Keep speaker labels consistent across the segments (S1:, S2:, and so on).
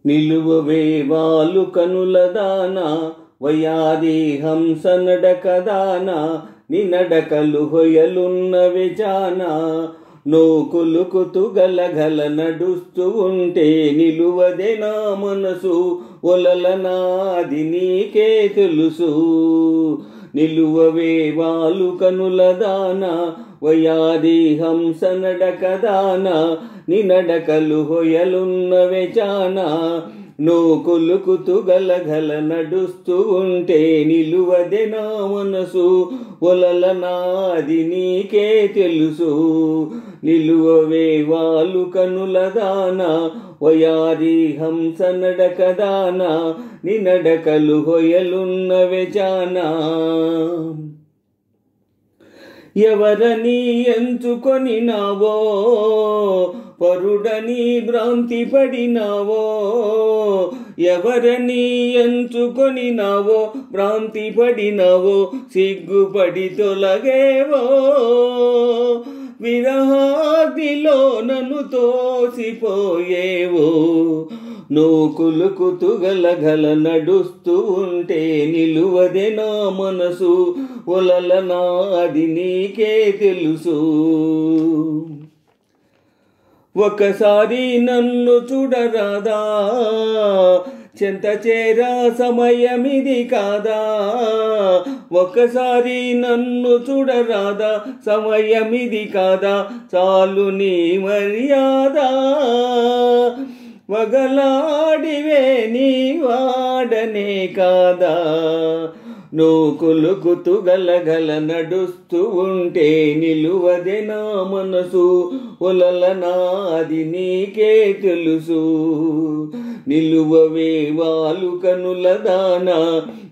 S1: నిలువవే వాలు కనుల దానా వయాది హంస నడకదానా ని నడకలు హొయలున్నవి జానా నోకులుకుతూ గలగల నడుస్తూ ఉంటే నిలువదే నా మనసు ఒలలనాది నీకే తెలుసు. నిలువవే వాలు కనుల దానా వయాది హంస నడకదానా ని నడకలు హొయలున్నవే జానా నోకులుకుతూ గలగల నడుస్తూ ఉంటే నిలువదే నా మనసు ఒలలనాది నీకే తెలుసు. నిలువవే వాలు కనుల దానా వయాది హంస నడకదానా ని నడకలు హొయలున్నవే జానా. ఎవరని ఎంచుకొనినావో పరుడని భ్రాంతి పడినావో ఎవరని ఎంచుకొనినావో భ్రాంతి పడినావో సిగ్గుపడి తొలగేవో విరహాగ్నిలో నన్ను తోసిపోయేవో నోకులుకుతూ గలగల నడుస్తూ ఉంటే నిలువదే నా మనసు ఒలలనాది నీకే తెలుసు. ఒకసారి నన్ను చూడరాదా చెంత చేరా సమయమిది కాదా ఒకసారి నన్ను చూడరాదా సమయమిది కాదా చాలు నీ మర్యాద వగలాడివే నీ వాడనే కాదా నోకులుకుతూ గలగల నడుస్తూ ఉంటే నిలువదే నా మనసు ఒలలనాది నీకే తెలుసు. నిలువవే వాలు కనుల దానా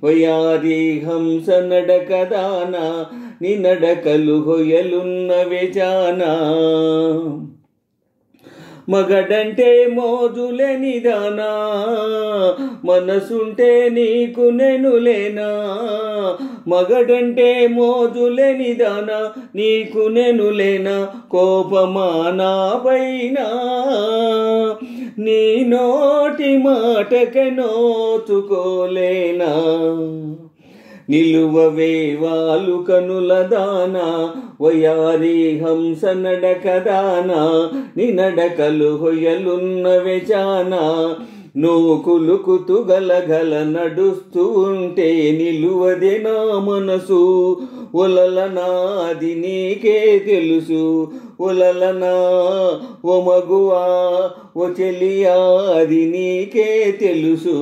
S1: వయాది హంస నడకదానా ని నడకలు హొయలున్నవే జానా. మగడంటే మోజులేని దానా మనసుంటే నీకు నేను లేనా మగడంటే మోజులేని దానా నీకు నేను లేనా కోపమా నా పైన నీ నోటి మాటకే నోచుకోలేనా. నిలువవే వాలు కనుల దానా వయాది హంస నడకదానా ని నడకలు హొయలున్నవే జానా నోకులుకుతూ గలగల నడుస్తూ ఉంటే నిలువదే నా మనసు ఒలలనాది నీకే తెలుసు. ఒలలనా ఓ మగువా ఓ చెలియా అది నీకే తెలుసు.